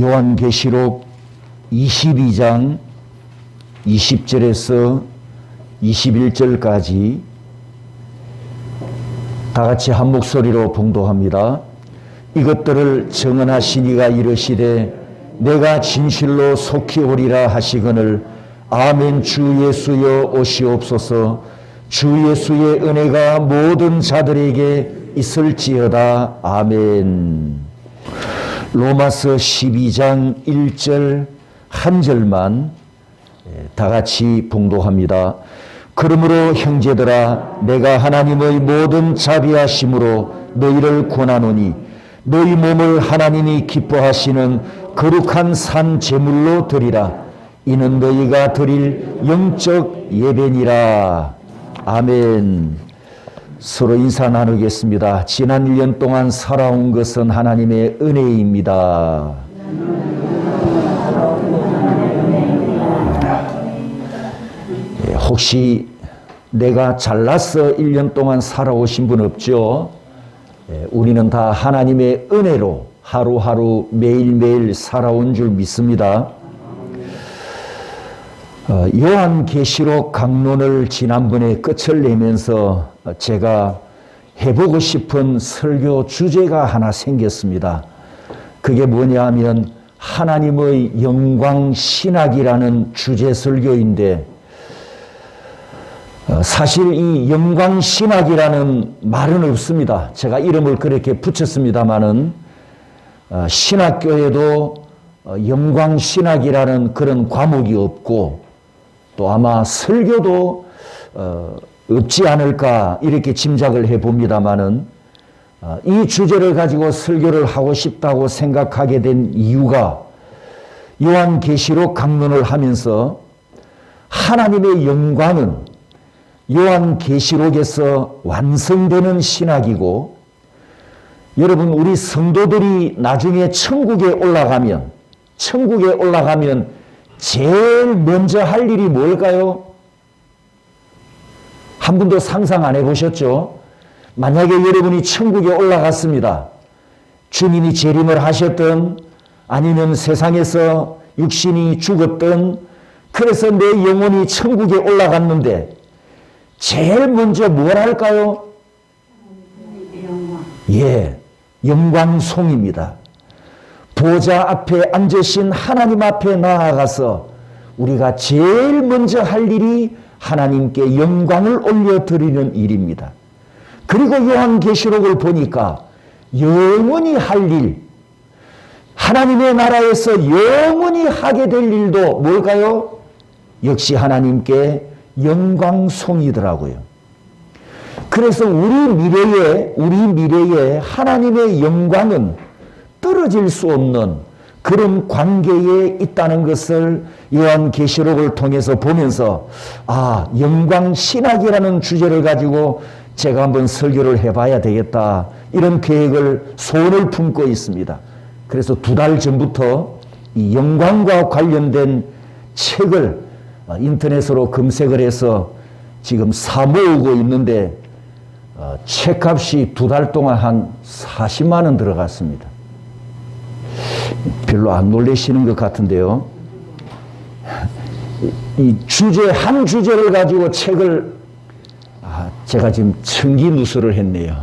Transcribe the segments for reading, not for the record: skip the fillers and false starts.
요한계시록 22장 20절에서 21절까지 다 같이 한 목소리로 봉독합니다. 이것들을 증언하시니가 이르시되 내가 진실로 속히 오리라 하시거늘 아멘. 주 예수여 오시옵소서. 주 예수의 은혜가 모든 자들에게 있을지어다. 아멘. 로마서 12장 1절 한 절만 다 같이 봉독합니다. 그러므로 형제들아 내가 하나님의 모든 자비하심으로 너희를 권하노니 너희 몸을 하나님이 기뻐하시는 거룩한 산 제물로 드리라. 이는 너희가 드릴 영적 예배니라. 아멘. 서로 인사 나누겠습니다. 지난 1년 동안 살아온 것은 하나님의 은혜입니다. 혹시 내가 잘났어 1년 동안 살아오신 분 없죠? 우리는 다 하나님의 은혜로 하루하루 매일매일 살아온 줄 믿습니다. 요한계시록 강론을 지난번에 끝을 내면서 제가 해보고 싶은 설교 주제가 하나 생겼습니다. 그게 뭐냐 하면 하나님의 영광 신학이라는 주제 설교인데, 사실 이 영광 신학이라는 말은 없습니다. 제가 이름을 그렇게 붙였습니다마는 신학교에도 영광 신학이라는 그런 과목이 없고 또 아마 설교도 없지 않을까 이렇게 짐작을 해봅니다마는 이 주제를 가지고 설교를 하고 싶다고 생각하게 된 이유가 요한계시록 강론을 하면서 하나님의 영광은 요한계시록에서 완성되는 신학이고, 여러분 우리 성도들이 나중에 천국에 올라가면 제일 먼저 할 일이 뭘까요? 한 번도 상상 안 해보셨죠? 만약에 여러분이 천국에 올라갔습니다. 주님이 재림을 하셨든 아니면 세상에서 육신이 죽었든, 그래서 내 영혼이 천국에 올라갔는데 제일 먼저 뭘 할까요? 영광송입니다. 보좌 앞에 앉으신 하나님 앞에 나아가서 우리가 제일 먼저 할 일이 하나님께 영광을 올려드리는 일입니다. 그리고 요한계시록을 보니까 영원히 할 일, 하나님의 나라에서 영원히 하게 될 일도 뭘까요? 역시 하나님께 영광송이더라고요. 그래서 우리 미래에 하나님의 영광은 떨어질 수 없는 그런 관계에 있다는 것을 요한계시록을 통해서 보면서 영광 신학이라는 주제를 가지고 제가 한번 설교를 해봐야 되겠다, 이런 계획을 소원을 품고 있습니다. 그래서 2달 전부터 이 영광과 관련된 책을 인터넷으로 검색을 해서 지금 사 모으고 있는데 책값이 2달 동안 한 40만 원 들어갔습니다. 별로 안 놀라시는 것 같은데요. 이 한 주제를 가지고 책을 제가 지금 청기누수를 했네요.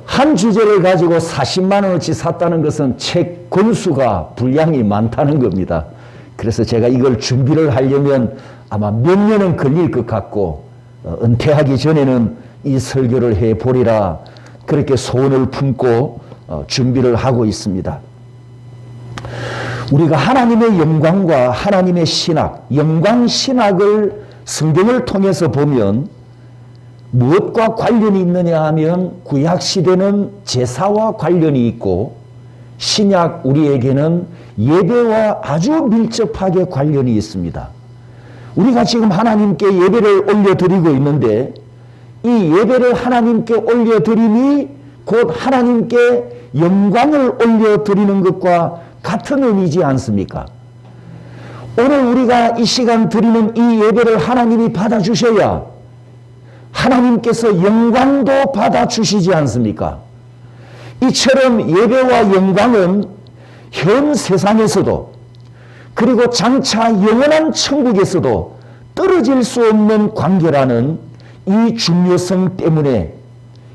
한 주제를 가지고 40만 원어치 샀다는 것은 책 권수가 분량이 많다는 겁니다. 그래서 제가 이걸 준비를 하려면 아마 몇 년은 걸릴 것 같고 은퇴하기 전에는 이 설교를 해보리라 그렇게 소원을 품고 준비를 하고 있습니다. 우리가 하나님의 영광과 하나님의 신학, 영광 신학을 성경을 통해서 보면 무엇과 관련이 있느냐 하면 구약시대는 제사와 관련이 있고 신약 우리에게는 예배와 아주 밀접하게 관련이 있습니다. 우리가 지금 하나님께 예배를 올려드리고 있는데 이 예배를 하나님께 올려드림이 곧 하나님께 영광을 올려드리는 것과 같은 의미지 않습니까? 오늘 우리가 이 시간 드리는 이 예배를 하나님이 받아주셔야 하나님께서 영광도 받아주시지 않습니까? 이처럼 예배와 영광은 현 세상에서도 그리고 장차 영원한 천국에서도 떨어질 수 없는 관계라는 이 중요성 때문에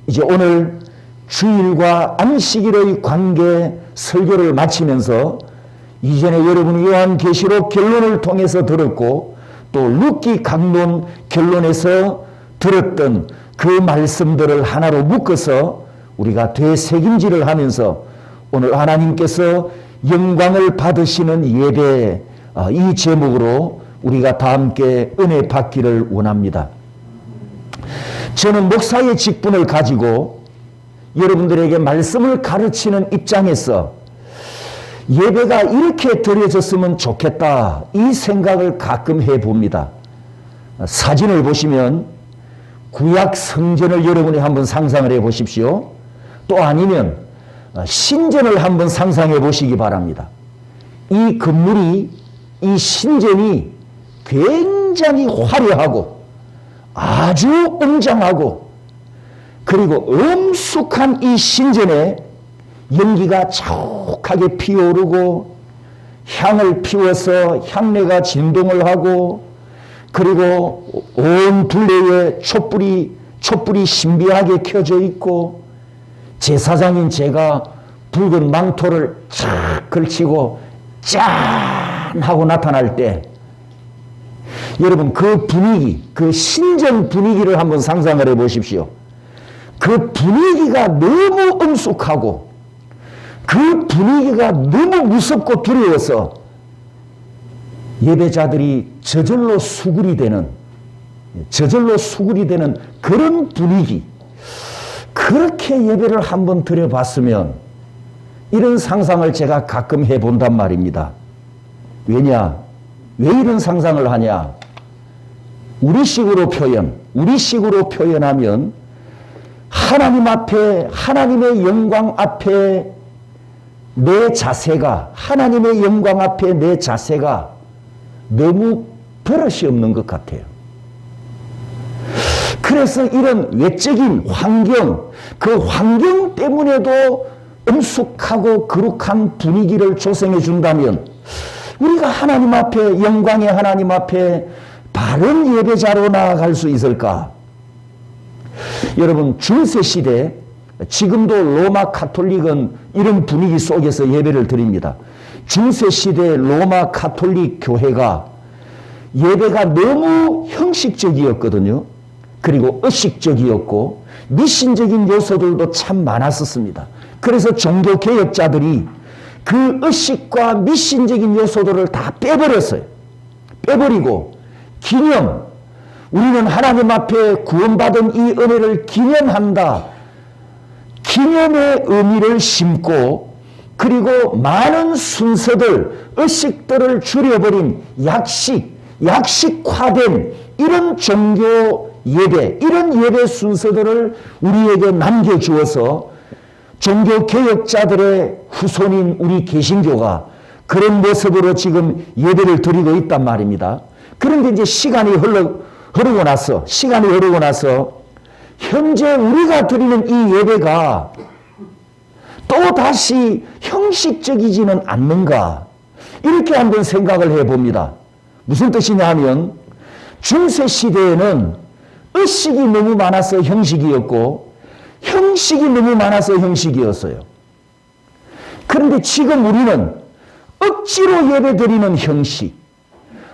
이제 오늘 주일과 안식일의 관계 설교를 마치면서 이전에 여러분이 요한계시록 결론을 통해서 들었고 또 룻기 강론 결론에서 들었던 그 말씀들을 하나로 묶어서 우리가 되새김질을 하면서 오늘 하나님께서 영광을 받으시는 예배, 이 제목으로 우리가 다 함께 은혜 받기를 원합니다. 저는 목사의 직분을 가지고 여러분들에게 말씀을 가르치는 입장에서 예배가 이렇게 드려졌으면 좋겠다, 이 생각을 가끔 해봅니다. 사진을 보시면 구약 성전을 여러분이 한번 상상을 해 보십시오. 또 아니면 신전을 한번 상상해 보시기 바랍니다. 이 건물이, 이 신전이 굉장히 화려하고 아주 웅장하고 그리고 엄숙한 이 신전에 연기가 자욱하게 피어오르고 향을 피워서 향내가 진동을 하고 그리고 온 둘레에 촛불이 신비하게 켜져 있고 제사장인 제가 붉은 망토를 쫙 걸치고 짠 하고 나타날 때 여러분 그 분위기, 그 신전 분위기를 한번 상상을 해 보십시오. 그 분위기가 너무 엄숙하고 그 분위기가 너무 무섭고 두려워서 예배자들이 저절로 수굴이 되는 그런 분위기, 그렇게 예배를 한번 드려봤으면, 이런 상상을 제가 가끔 해본단 말입니다. 왜냐? 왜 이런 상상을 하냐? 우리식으로 표현하면 하나님 앞에, 하나님의 영광 앞에 내 자세가, 하나님의 영광 앞에 내 자세가 너무 버릇이 없는 것 같아요. 그래서 이런 외적인 환경, 그 환경 때문에도 엄숙하고 거룩한 분위기를 조성해 준다면 우리가 하나님 앞에, 영광의 하나님 앞에 바른 예배자로 나아갈 수 있을까? 여러분, 중세 시대, 지금도 로마 카톨릭은 이런 분위기 속에서 예배를 드립니다. 중세 시대 로마 카톨릭 교회가 예배가 너무 형식적이었거든요. 그리고 의식적이었고 미신적인 요소들도 참 많았었습니다. 그래서 종교개혁자들이 그 의식과 미신적인 요소들을 다 빼버렸어요. 빼버리고 기념, 우리는 하나님 앞에 구원받은 이 은혜를 기념한다, 기념의 의미를 심고, 그리고 많은 순서들, 의식들을 줄여버린 약식화된 이런 종교 예배, 이런 예배 순서들을 우리에게 남겨주어서 종교개혁자들의 후손인 우리 개신교가 그런 모습으로 지금 예배를 드리고 있단 말입니다. 그런데 이제 시간이 흐르고 나서 현재 우리가 드리는 이 예배가 또 다시 형식적이지는 않는가, 이렇게 한번 생각을 해봅니다. 무슨 뜻이냐 하면 중세 시대에는 의식이 너무 많아서 형식이었고 형식이 너무 많아서 형식이었어요. 그런데 지금 우리는 억지로 예배 드리는 형식,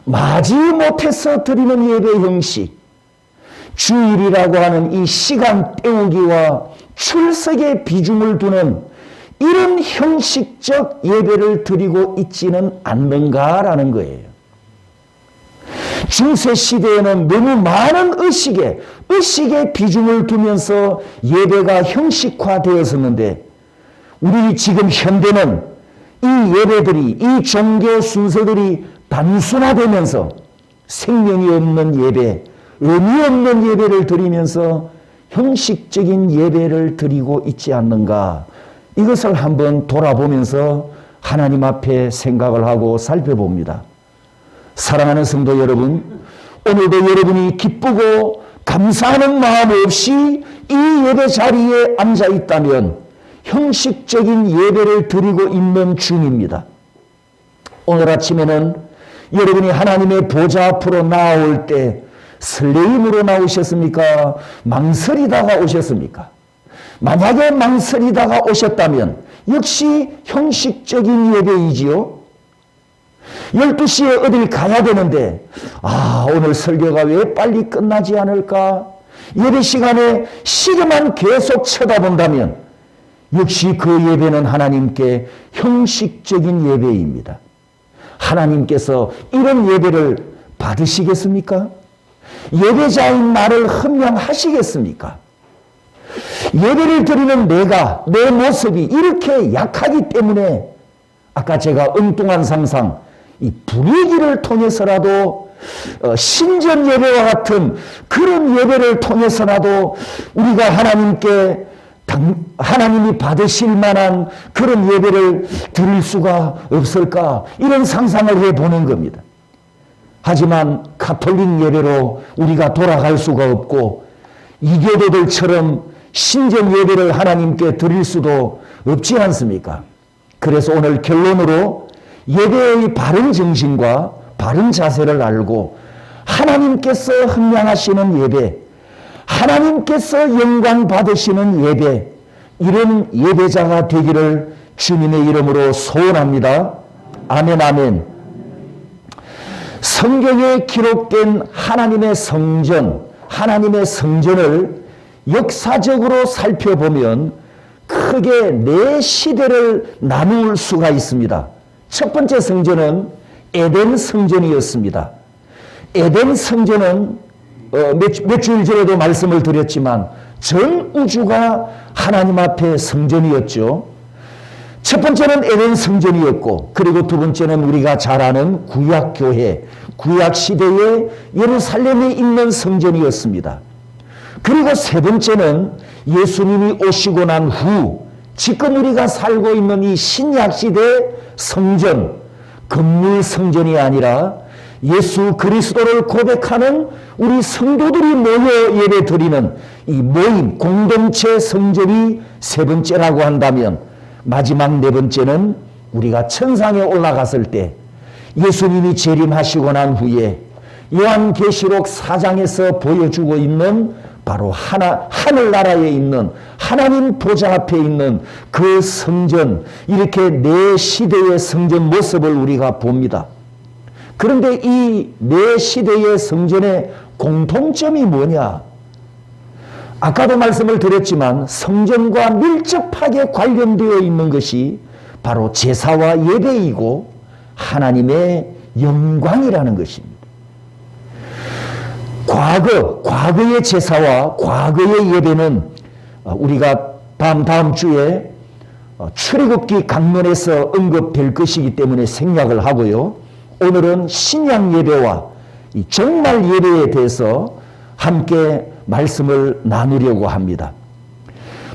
마지못해서 드리는 예배 형식, 주일이라고 하는 이 시간 때우기와 출석에 비중을 두는 이런 형식적 예배를 드리고 있지는 않는가라는 거예요. 중세 시대에는 너무 많은 의식에 비중을 두면서 예배가 형식화되었었는데, 우리 지금 현대는 이 예배들이, 이 종교 순서들이 단순화되면서 생명이 없는 예배, 의미 없는 예배를 드리면서 형식적인 예배를 드리고 있지 않는가, 이것을 한번 돌아보면서 하나님 앞에 생각을 하고 살펴봅니다. 사랑하는 성도 여러분, 오늘도 여러분이 기쁘고 감사하는 마음 없이 이 예배 자리에 앉아 있다면 형식적인 예배를 드리고 있는 중입니다. 오늘 아침에는 여러분이 하나님의 보좌 앞으로 나올 때 설레임으로 나오셨습니까? 망설이다가 오셨습니까? 만약에 망설이다가 오셨다면 역시 형식적인 예배이지요. 12시에 어딜 가야 되는데 오늘 설교가 왜 빨리 끝나지 않을까? 예배 시간에 시계만 계속 쳐다본다면 역시 그 예배는 하나님께 형식적인 예배입니다. 하나님께서 이런 예배를 받으시겠습니까? 예배자인 나를 흠양하시겠습니까? 예배를 드리는 내 모습이 이렇게 약하기 때문에 아까 제가 엉뚱한 상상, 이 분위기를 통해서라도 신전 예배와 같은 그런 예배를 통해서라도 우리가 하나님이 받으실 만한 그런 예배를 드릴 수가 없을까? 이런 상상을 해보는 겁니다. 하지만 가톨릭 예배로 우리가 돌아갈 수가 없고 이교도들처럼 신전 예배를 하나님께 드릴 수도 없지 않습니까? 그래서 오늘 결론으로 예배의 바른 정신과 바른 자세를 알고 하나님께서 흠양하시는 예배, 하나님께서 영광 받으시는 예배, 이런 예배자가 되기를 주님의 이름으로 소원합니다. 아멘, 아멘. 성경에 기록된 하나님의 성전을 역사적으로 살펴보면 크게 네 시대를 나눌 수가 있습니다. 첫 번째 성전은 에덴 성전이었습니다. 에덴 성전은 몇 주일 전에도 말씀을 드렸지만 전 우주가 하나님 앞에 성전이었죠. 첫 번째는 에덴 성전이었고, 그리고 두 번째는 우리가 잘 아는 구약교회, 구약시대의 예루살렘에 있는 성전이었습니다. 그리고 세 번째는 예수님이 오시고 난 후 지금 우리가 살고 있는 이 신약시대 성전, 건물 성전이 아니라 예수 그리스도를 고백하는 우리 성도들이 모여 예배드리는 이 모임, 공동체 성전이 세 번째라고 한다면, 마지막 네 번째는 우리가 천상에 올라갔을 때 예수님이 재림하시고 난 후에 요한계시록 4장에서 보여주고 있는 바로 하늘나라에 있는 하나님 보좌 앞에 있는 그 성전, 이렇게 네 시대의 성전 모습을 우리가 봅니다. 그런데 이 네 시대의 성전의 공통점이 뭐냐? 아까도 말씀을 드렸지만 성전과 밀접하게 관련되어 있는 것이 바로 제사와 예배이고 하나님의 영광이라는 것입니다. 과거의 제사와 과거의 예배는 우리가 다음 주에 출애굽기 강론에서 언급될 것이기 때문에 생략을 하고요. 오늘은 신약 예배와 이 정말 예배에 대해서 함께 말씀을 나누려고 합니다.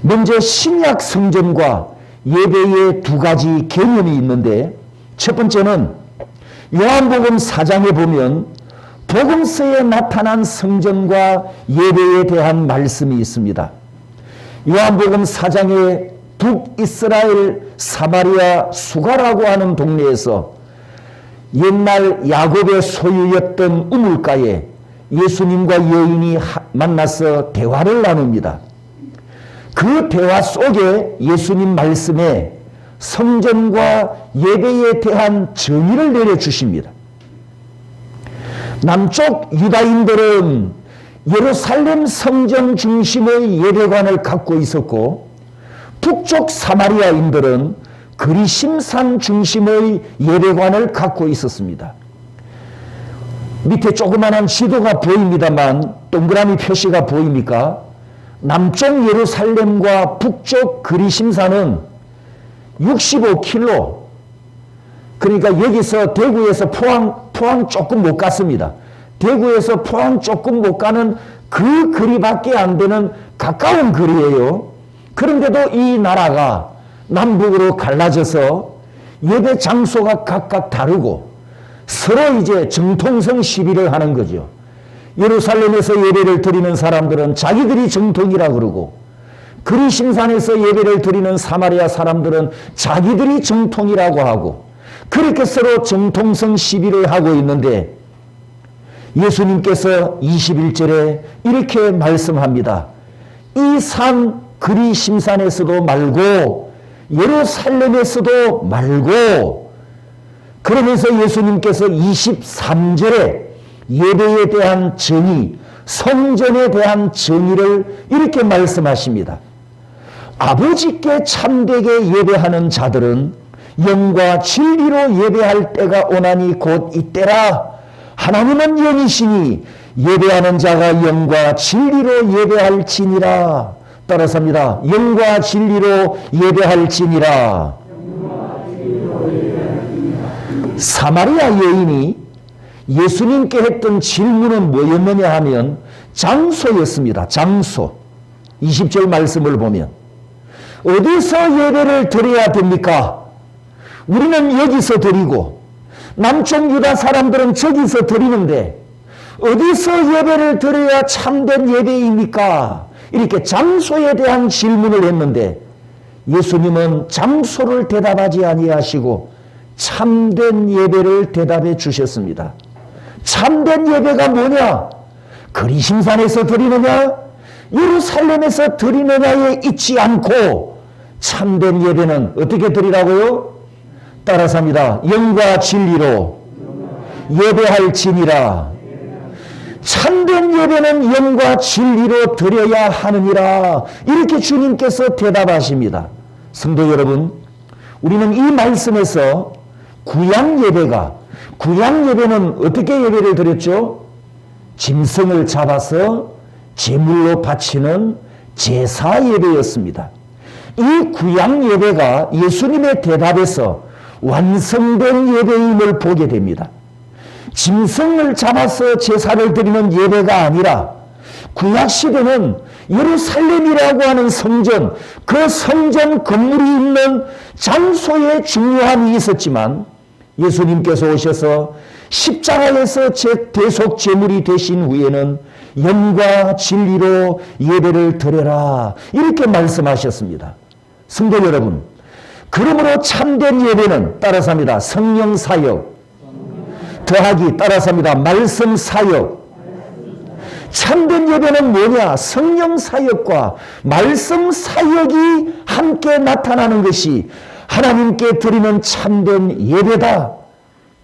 먼저 신약 성전과 예배의 두 가지 개념이 있는데, 첫 번째는 요한복음 4장에 보면 복음서에 나타난 성전과 예배에 대한 말씀이 있습니다. 요한복음 4장에 북이스라엘 사마리아 수가라고 하는 동네에서 옛날 야곱의 소유였던 우물가에 예수님과 여인이 만나서 대화를 나눕니다. 그 대화 속에 예수님 말씀에 성전과 예배에 대한 정의를 내려주십니다. 남쪽 유다인들은 예루살렘 성전 중심의 예배관을 갖고 있었고, 북쪽 사마리아인들은 그리심산 중심의 예배관을 갖고 있었습니다. 밑에 조그마한 지도가 보입니다만 동그라미 표시가 보입니까? 남쪽 예루살렘과 북쪽 그리심산은 65km, 그러니까 여기서 대구에서 포항 조금 못 갔습니다. 대구에서 포항 조금 못 가는 그 거리밖에 안 되는 가까운 거리예요. 그런데도 이 나라가 남북으로 갈라져서 예배 장소가 각각 다르고 서로 이제 정통성 시비를 하는 거죠. 예루살렘에서 예배를 드리는 사람들은 자기들이 정통이라 그러고, 그리심산에서 예배를 드리는 사마리아 사람들은 자기들이 정통이라고 하고 그렇게 서로 정통성 시비를 하고 있는데 예수님께서 21절에 이렇게 말씀합니다. 이 산 그리심산에서도 말고 예루살렘에서도 말고, 그러면서 예수님께서 23절에 예배에 대한 정의, 성전에 대한 정의를 이렇게 말씀하십니다. 아버지께 참되게 예배하는 자들은 영과 진리로 예배할 때가 오나니 곧 이때라. 하나님은 영이시니 예배하는 자가 영과 진리로 예배할지니라. 따라서입니다. 영과 진리로 예배할지니라. 사마리아 여인이 예수님께 했던 질문은 뭐였느냐 하면 장소였습니다. 장소. 20절 말씀을 보면 어디서 예배를 드려야 됩니까? 우리는 여기서 드리고 남쪽 유다 사람들은 저기서 드리는데 어디서 예배를 드려야 참된 예배입니까? 이렇게 장소에 대한 질문을 했는데 예수님은 장소를 대답하지 아니하시고 참된 예배를 대답해 주셨습니다. 참된 예배가 뭐냐? 그리심산에서 드리느냐? 예루살렘에서 드리느냐에 있지 않고 참된 예배는 어떻게 드리라고요? 따라서 합니다. 영과 진리로 예배할지니라. 참된 예배는 영과 진리로 드려야 하느니라. 이렇게 주님께서 대답하십니다. 성도 여러분, 우리는 이 말씀에서 구약 예배는 어떻게 예배를 드렸죠? 짐승을 잡아서 제물로 바치는 제사 예배였습니다. 이 구약 예배가 예수님의 대답에서 완성된 예배임을 보게 됩니다. 짐승을 잡아서 제사를 드리는 예배가 아니라 구약시대는 예루살렘이라고 하는 성전, 그 성전 건물이 있는 장소에 중요함이 있었지만 예수님께서 오셔서 십자가에서 대속 제물이 되신 후에는 영과 진리로 예배를 드려라. 이렇게 말씀하셨습니다. 성도 여러분, 그러므로 참된 예배는 따라서 합니다. 성령 사역, 더하기 따라서 합니다. 말씀 사역. 참된 예배는 뭐냐? 성령 사역과 말씀 사역이 함께 나타나는 것이 하나님께 드리는 참된 예배다.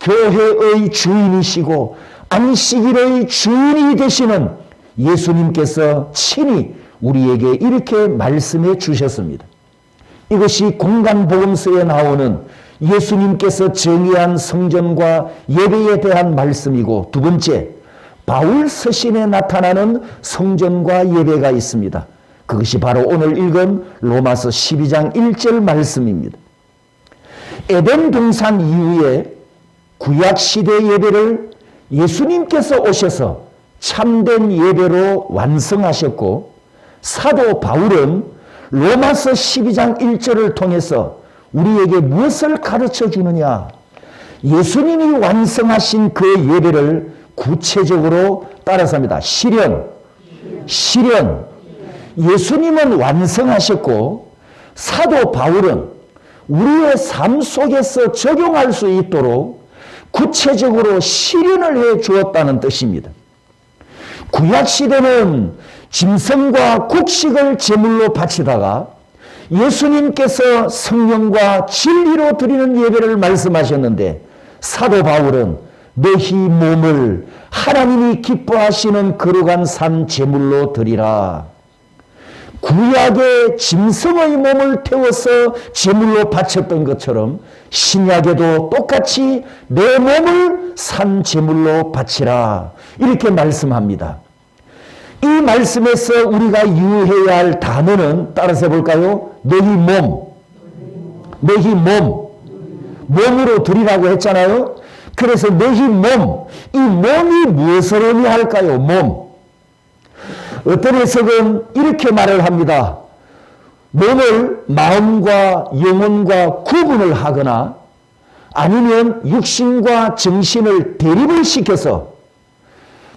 교회의 주인이시고 안식일의 주인이 되시는 예수님께서 친히 우리에게 이렇게 말씀해 주셨습니다. 이것이 공간복음서에 나오는 예수님께서 정의한 성전과 예배에 대한 말씀이고, 두 번째, 바울 서신에 나타나는 성전과 예배가 있습니다. 그것이 바로 오늘 읽은 로마서 12장 1절 말씀입니다. 에덴 동산 이후에 구약시대 예배를 예수님께서 오셔서 참된 예배로 완성하셨고, 사도 바울은 로마서 12장 1절을 통해서 우리에게 무엇을 가르쳐 주느냐? 예수님이 완성하신 그 예배를 구체적으로 따라서 합니다. 실현. 예수님은 완성하셨고 사도 바울은 우리의 삶 속에서 적용할 수 있도록 구체적으로 실현을 해 주었다는 뜻입니다. 구약시대는 짐승과 곡식을 제물로 바치다가 예수님께서 성령과 진리로 드리는 예배를 말씀하셨는데, 사도 바울은 너희 몸을 하나님이 기뻐하시는 거룩한 산 제물로 드리라. 구약의 짐승의 몸을 태워서 제물로 바쳤던 것처럼 신약에도 똑같이 내 몸을 산 제물로 바치라. 이렇게 말씀합니다. 이 말씀에서 우리가 유의해야 할 단어는 따라서 볼까요? 너희 몸으로 드리라고 했잖아요. 그래서 너희 몸, 이 몸이 무엇을 의미할까요? 몸. 어떤 해석은 이렇게 말을 합니다. 몸을 마음과 영혼과 구분을 하거나 아니면 육신과 정신을 대립을 시켜서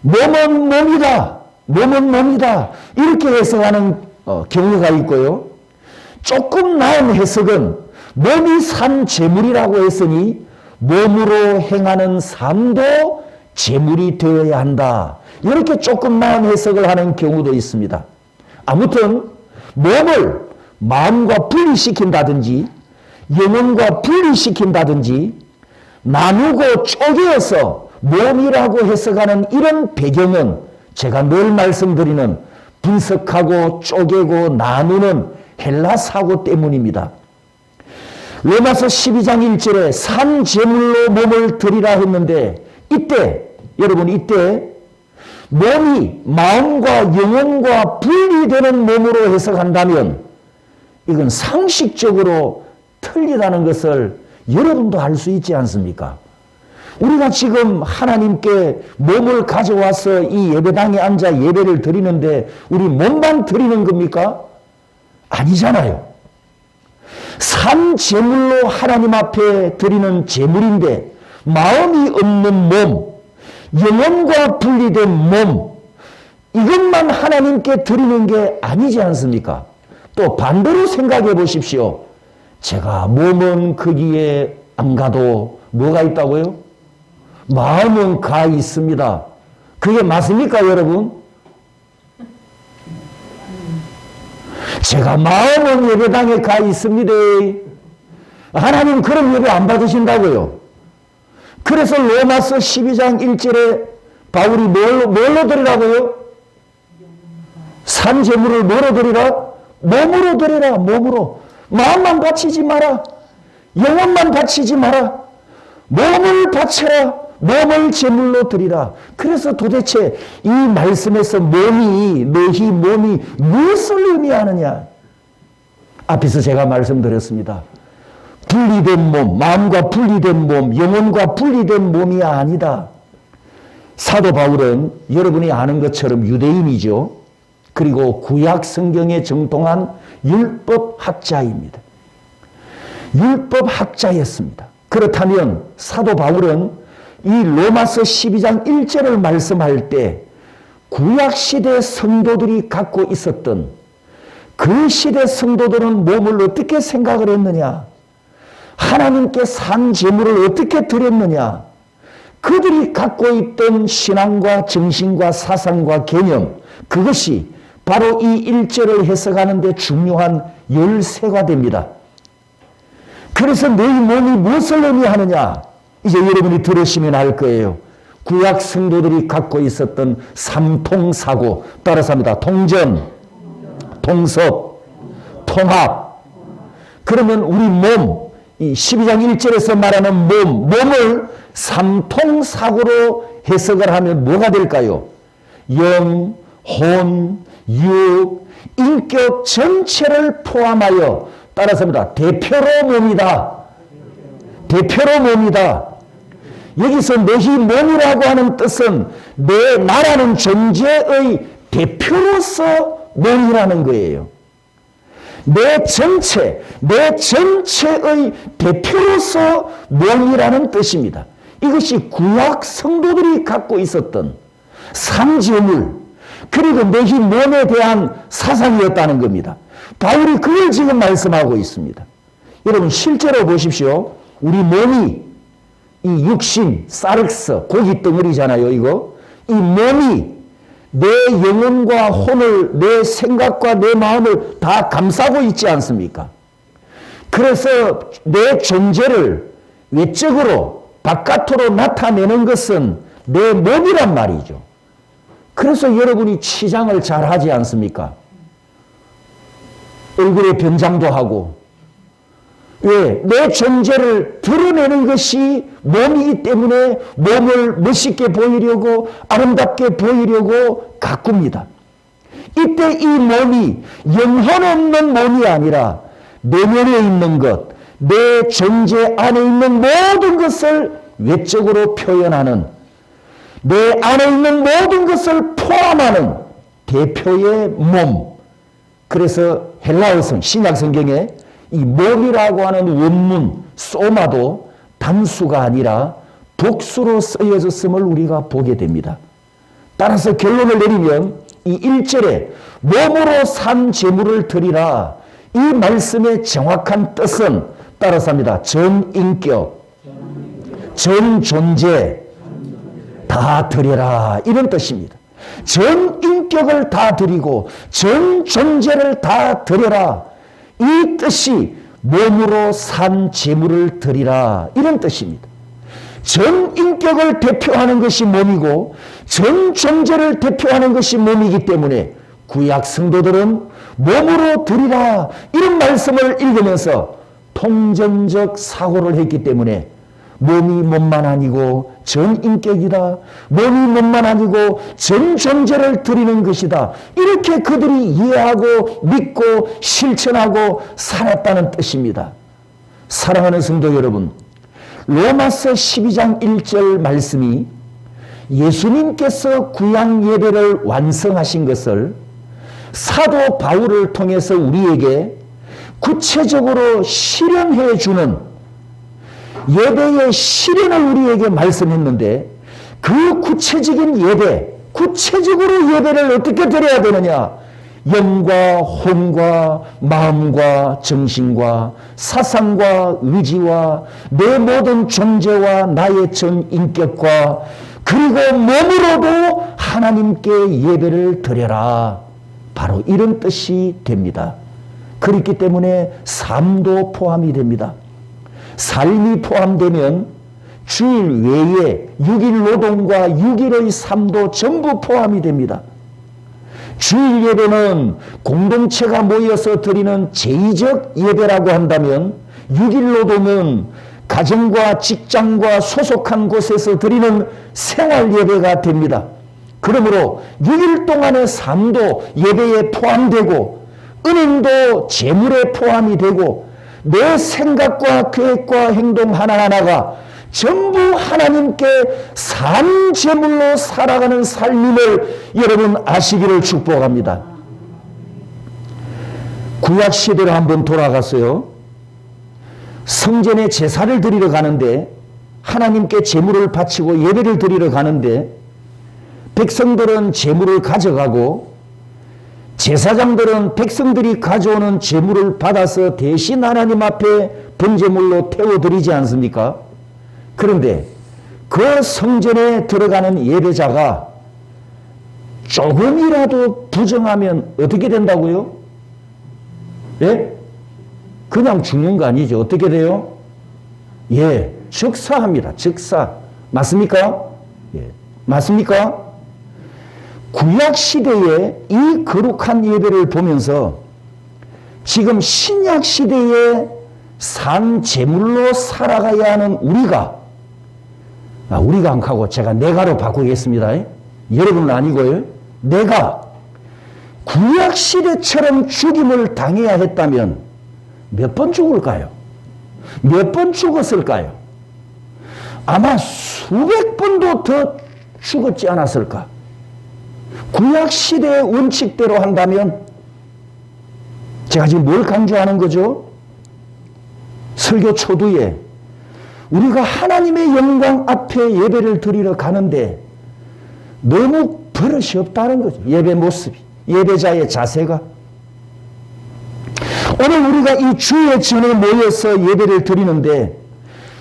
몸은 몸이다 이렇게 해석하는 경우가 있고요. 조금 나은 해석은 몸이 산 재물이라고 했으니 몸으로 행하는 삶도 재물이 되어야 한다. 이렇게 조금 나은 해석을 하는 경우도 있습니다. 아무튼 몸을 마음과 분리시킨다든지 영혼과 분리시킨다든지 나누고 쪼개어서 몸이라고 해석하는 이런 배경은 제가 늘 말씀드리는 분석하고 쪼개고 나누는 헬라 사고 때문입니다. 로마서 12장 1절에 산 제물로 몸을 드리라 했는데 여러분 이때 몸이 마음과 영혼과 분리되는 몸으로 해석한다면 이건 상식적으로 틀리다는 것을 여러분도 알 수 있지 않습니까? 우리가 지금 하나님께 몸을 가져와서 이 예배당에 앉아 예배를 드리는데 우리 몸만 드리는 겁니까? 아니잖아요. 산 제물로 하나님 앞에 드리는 제물인데 마음이 없는 몸, 영혼과 분리된 몸, 이것만 하나님께 드리는 게 아니지 않습니까? 또 반대로 생각해 보십시오. 제가 몸은 거기에 안 가도 뭐가 있다고요? 마음은 가 있습니다. 그게 맞습니까, 여러분? 제가 마음은 예배당에 가 있습니다. 하나님 그런 예배 안 받으신다고요. 그래서 로마서 12장 1절에 바울이 뭘로 드리라고요? 산 제물을 뭐로 드리라? 몸으로 드리라, 몸으로. 마음만 바치지 마라. 영혼만 바치지 마라. 몸을 바쳐라. 몸을 제물로 드리라. 그래서 도대체 이 말씀에서 너희 몸이 무엇을 의미하느냐? 앞에서 제가 말씀드렸습니다. 분리된 몸, 마음과 분리된 몸, 영혼과 분리된 몸이 아니다. 사도 바울은 여러분이 아는 것처럼 유대인이죠. 그리고 구약 성경에 정통한 율법학자입니다. 율법학자였습니다. 그렇다면 사도 바울은 이 로마서 12장 1절을 말씀할 때 구약시대 성도들이 갖고 있었던 그 시대 성도들은 몸을 어떻게 생각을 했느냐? 하나님께 산 제물을 어떻게 드렸느냐? 그들이 갖고 있던 신앙과 정신과 사상과 개념, 그것이 바로 이 1절을 해석하는 데 중요한 열쇠가 됩니다. 그래서 너희 몸이 무엇을 의미하느냐? 이제 여러분이 들으시면 알 거예요. 구약 성도들이 갖고 있었던 삼통사고, 따라서 합니다. 통전, 통섭, 통합. 그러면 우리 몸, 이 12장 1절에서 말하는 몸을 삼통사고로 해석을 하면 뭐가 될까요? 영, 혼, 육, 인격 전체를 포함하여, 따라서 합니다. 대표로 몸이다. 대표로 몸이다. 여기서 너희 몸이라고 하는 뜻은 나라는 존재의 대표로서 몸이라는 거예요. 내 전체의 대표로서 몸이라는 뜻입니다. 이것이 구약 성도들이 갖고 있었던 삼재물, 그리고 너희 몸에 대한 사상이었다는 겁니다. 바울이 그걸 지금 말씀하고 있습니다. 여러분 실제로 보십시오. 우리 몸이 이 육신, 사르스, 고기 덩어리잖아요. 이거. 이 몸이 내 영혼과 혼을, 내 생각과 내 마음을 다 감싸고 있지 않습니까? 그래서 내 존재를 외적으로 바깥으로 나타내는 것은 내 몸이란 말이죠. 그래서 여러분이 치장을 잘 하지 않습니까? 얼굴에 변장도 하고. 왜? 내 존재를 드러내는 것이 몸이기 때문에 몸을 멋있게 보이려고 아름답게 보이려고 가꿉니다. 이때 이 몸이 영혼 없는 몸이 아니라 내면에 있는 것, 내 존재 안에 있는 모든 것을 외적으로 표현하는, 내 안에 있는 모든 것을 포함하는 대표의 몸. 그래서 헬라어성, 신약성경에 이 몸이라고 하는 원문, 소마도 단수가 아니라 복수로 쓰여졌음을 우리가 보게 됩니다. 따라서 결론을 내리면 이 1절에 몸으로 산 제물을 드리라. 이 말씀의 정확한 뜻은 따라서 합니다. 전인격, 전존재 다 드려라. 이런 뜻입니다. 전인격을 다 드리고 전존재를 다 드려라. 이 뜻이 몸으로 산 제물을 드리라. 이런 뜻입니다. 전인격을 대표하는 것이 몸이고 전존재를 대표하는 것이 몸이기 때문에 구약 성도들은 몸으로 드리라 이런 말씀을 읽으면서 통전적 사고를 했기 때문에 몸이 몸만 아니고 전인격이다. 몸이 몸만 아니고 전존재를 드리는 것이다. 이렇게 그들이 이해하고 믿고 실천하고 살았다는 뜻입니다. 사랑하는 성도 여러분, 로마서 12장 1절 말씀이 예수님께서 구약 예배를 완성하신 것을 사도 바울을 통해서 우리에게 구체적으로 실현해 주는 예배의 실현을 우리에게 말씀했는데 그 구체적인 예배, 구체적으로 예배를 어떻게 드려야 되느냐? 영과 혼과 마음과 정신과 사상과 의지와 내 모든 존재와 나의 전인격과 그리고 몸으로도 하나님께 예배를 드려라. 바로 이런 뜻이 됩니다. 그렇기 때문에 삶도 포함이 됩니다. 삶이 포함되면 주일 외에 6일 노동과 6일의 삶도 전부 포함이 됩니다. 주일 예배는 공동체가 모여서 드리는 제의적 예배라고 한다면 6일 노동은 가정과 직장과 소속한 곳에서 드리는 생활 예배가 됩니다. 그러므로 6일 동안의 삶도 예배에 포함되고 은행도 제물에 포함이 되고 내 생각과 계획과 행동 하나하나가 전부 하나님께 산 제물로 살아가는 삶임을 여러분 아시기를 축복합니다. 구약 시대로 한번 돌아가서요. 성전에 제사를 드리러 가는데 하나님께 제물을 바치고 예배를 드리러 가는데 백성들은 제물을 가져가고 제사장들은 백성들이 가져오는 제물을 받아서 대신 하나님 앞에 번제물로 태워드리지 않습니까? 그런데 그 성전에 들어가는 예배자가 조금이라도 부정하면 어떻게 된다고요? 예? 그냥 죽는 거 아니죠. 어떻게 돼요? 예, 즉사합니다. 즉사. 맞습니까? 예, 맞습니까? 구약 시대에 이 거룩한 예배를 보면서 지금 신약 시대에 산 제물로 살아가야 하는 우리가 안 하고 제가 내가로 바꾸겠습니다. 여러분은 아니고요. 내가 구약 시대처럼 죽임을 당해야 했다면 몇 번 죽을까요? 몇 번 죽었을까요? 아마 수백 번도 더 죽었지 않았을까? 구약 시대의 원칙대로 한다면 제가 지금 뭘 강조하는 거죠? 설교 초두에 우리가 하나님의 영광 앞에 예배를 드리러 가는데 너무 버릇이 없다는 거죠. 예배 모습이, 예배자의 자세가. 오늘 우리가 이 주의 전에 모여서 예배를 드리는데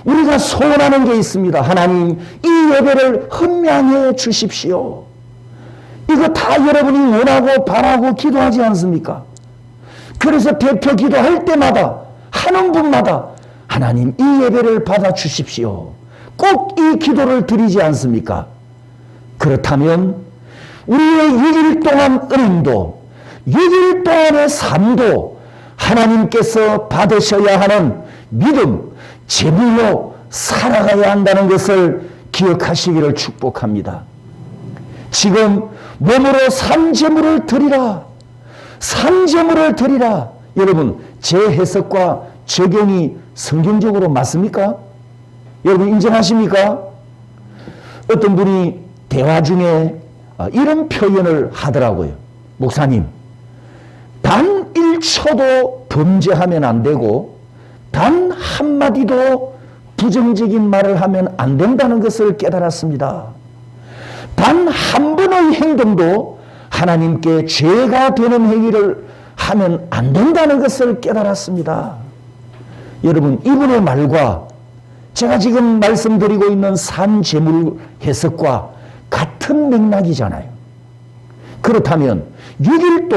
우리가 소원하는 게 있습니다. 하나님, 이 예배를 헌명해 주십시오. 이거 다 여러분이 원하고 바라고 기도하지 않습니까? 그래서 대표 기도할 때마다 하는 분마다 하나님 이 예배를 받아 주십시오. 꼭 이 기도를 드리지 않습니까? 그렇다면 우리의 6일 동안 은행도 6일 동안의 삶도 하나님께서 받으셔야 하는 믿음, 제물로 살아가야 한다는 것을 기억하시기를 축복합니다. 지금 몸으로 산 제물을 드리라. 산 제물을 드리라. 여러분, 제 해석과 적용이 성경적으로 맞습니까? 여러분 인정하십니까? 어떤 분이 대화 중에 이런 표현을 하더라고요. 목사님, 단 1초도 범죄하면 안 되고 단 한마디도 부정적인 말을 하면 안 된다는 것을 깨달았습니다. 단 한 번의 행동도 하나님께 죄가 되는 행위를 하면 안 된다는 것을 깨달았습니다. 여러분, 이분의 말과 제가 지금 말씀드리고 있는 산재물 해석과 같은 맥락이잖아요. 그렇다면 6일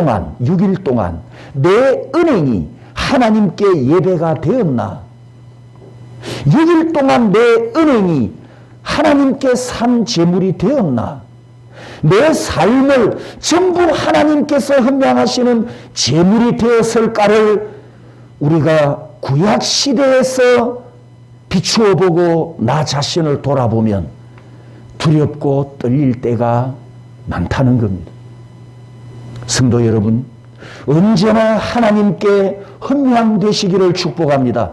동안 내 은행이 하나님께 예배가 되었나? 6일 동안 내 은행이 하나님께 산재물이 되었나? 내 삶을 전부 하나님께서 헌명하시는 재물이 되었을까를 우리가 구약 시대에서 비추어 보고 나 자신을 돌아보면 두렵고 떨릴 때가 많다는 겁니다. 성도 여러분, 언제나 하나님께 헌명되시기를 축복합니다.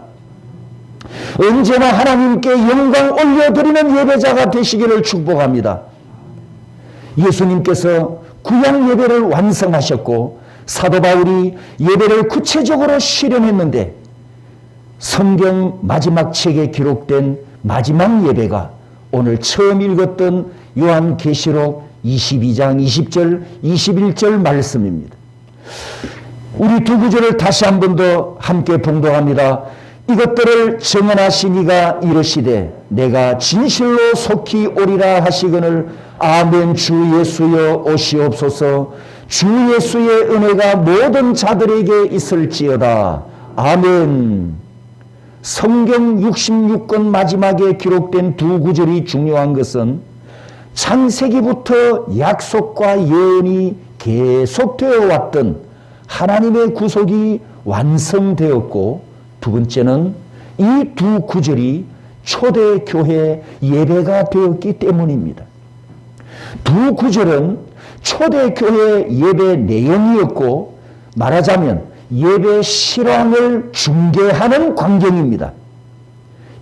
언제나 하나님께 영광 올려드리는 예배자가 되시기를 축복합니다. 예수님께서 구약 예배를 완성하셨고 사도 바울이 예배를 구체적으로 실현했는데 성경 마지막 책에 기록된 마지막 예배가 오늘 처음 읽었던 요한계시록 22장 20절 21절 말씀입니다. 우리 두 구절을 다시 한 번 더 함께 봉독합니다. 이것들을 정언하신 이가 이르시되 내가 진실로 속히 오리라 하시거늘 아멘. 주 예수여 오시옵소서. 주 예수의 은혜가 모든 자들에게 있을지어다. 아멘. 성경 66권 마지막에 기록된 두 구절이 중요한 것은 창세기부터 약속과 예언이 계속되어 왔던 하나님의 구속이 완성되었고, 두 번째는 이 두 구절이 초대교회 예배가 되었기 때문입니다. 두 구절은 초대교회 예배 내용이었고, 말하자면 예배 실황을 중계하는 광경입니다.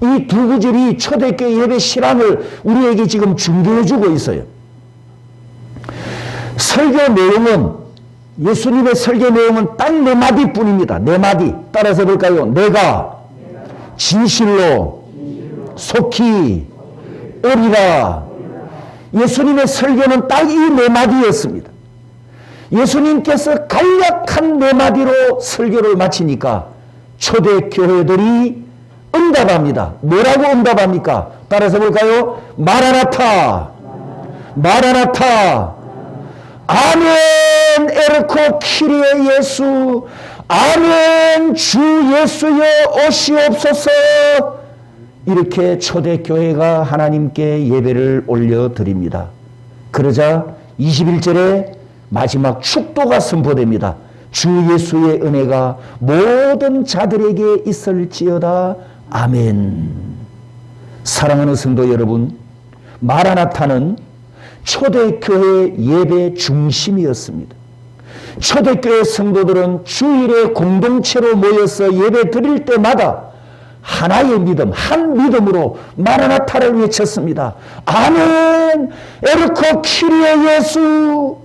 이 두 구절이 초대교회 예배 실황을 우리에게 지금 중계해주고 있어요. 설교 내용은, 예수님의 설교 내용은 딱 4마디뿐입니다. 4마디. 따라서 볼까요? 내가 진실로 속히 오리라. 예수님의 설교는 딱 이 4마디였습니다. 예수님께서 간략한 4마디로 설교를 마치니까 초대교회들이 응답합니다. 뭐라고 응답합니까? 따라서 볼까요? 마라나타, 마라나타, 아멘 에르코 키리에 예수, 아멘 주 예수여 오시옵소서. 이렇게 초대교회가 하나님께 예배를 올려드립니다. 그러자 21절에 마지막 축도가 선포됩니다. 주 예수의 은혜가 모든 자들에게 있을지어다. 아멘. 사랑하는 성도 여러분, 마라나타는 초대교회 예배 중심이었습니다. 초대교회 성도들은 주일에 공동체로 모여서 예배 드릴 때마다 하나의 믿음, 한 믿음으로 마라나타를 외쳤습니다. 아멘 에르코 키리에 예수.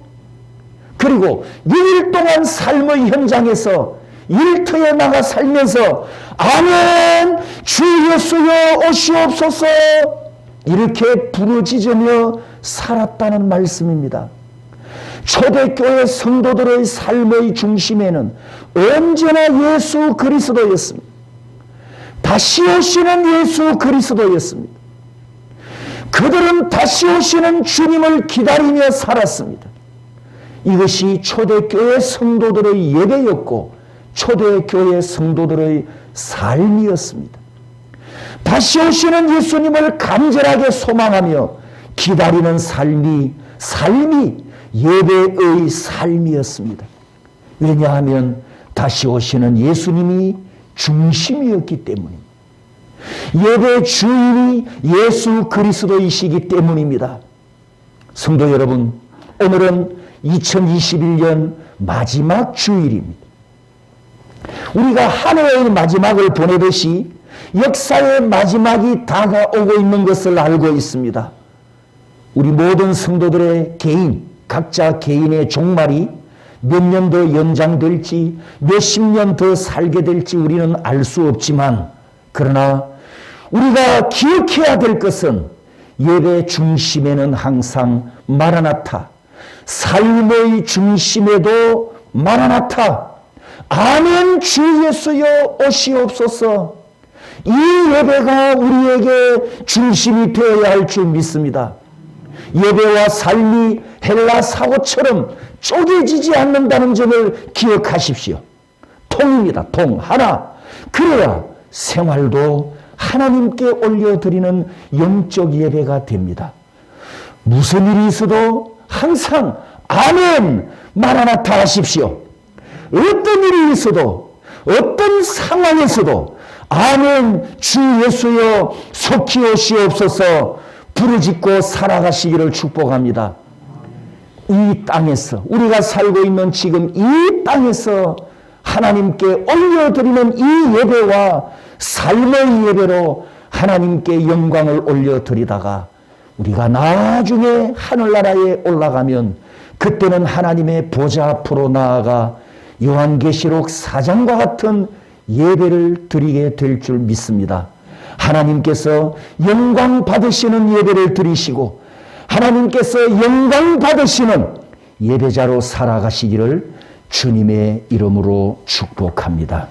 그리고 6일 동안 삶의 현장에서 일터에 나가 살면서 아멘 주 예수여 오시옵소서 이렇게 부르짖으며 살았다는 말씀입니다. 초대교회 성도들의 삶의 중심에는 언제나 예수 그리스도였습니다. 다시 오시는 예수 그리스도였습니다. 그들은 다시 오시는 주님을 기다리며 살았습니다. 이것이 초대교회 성도들의 예배였고 초대교회 성도들의 삶이었습니다. 다시 오시는 예수님을 간절하게 소망하며 기다리는 삶이 예배의 삶이었습니다. 왜냐하면 다시 오시는 예수님이 중심이었기 때문입니다. 예배 주인이 예수 그리스도이시기 때문입니다. 성도 여러분, 오늘은 2021년 마지막 주일입니다. 우리가 한 해의 마지막을 보내듯이 역사의 마지막이 다가오고 있는 것을 알고 있습니다. 우리 모든 성도들의 각자 개인의 종말이 몇 년 더 연장될지 몇십 년 더 살게 될지 우리는 알 수 없지만, 그러나 우리가 기억해야 될 것은 예배 중심에는 항상 마라나타, 삶의 중심에도 마라나타, 아멘 주 예수여 오시옵소서, 이 예배가 우리에게 중심이 되어야 할 줄 믿습니다. 예배와 삶이 헬라 사고처럼 쪼개지지 않는다는 점을 기억하십시오. 통입니다. 통 하나. 그래야 생활도 하나님께 올려드리는 영적 예배가 됩니다. 무슨 일이 있어도 항상 아멘 마라나타 하십시오. 어떤 일이 있어도 어떤 상황에서도 아멘 주 예수여 속히 오시옵소서 부르짖고 살아가시기를 축복합니다. 이 땅에서 우리가 살고 있는 지금 이 땅에서 하나님께 올려드리는 이 예배와 삶의 예배로 하나님께 영광을 올려드리다가 우리가 나중에 하늘나라에 올라가면 그때는 하나님의 보좌 앞으로 나아가 요한계시록 4장과 같은 예배를 드리게 될 줄 믿습니다. 하나님께서 영광 받으시는 예배를 드리시고 하나님께서 영광 받으시는 예배자로 살아가시기를 주님의 이름으로 축복합니다.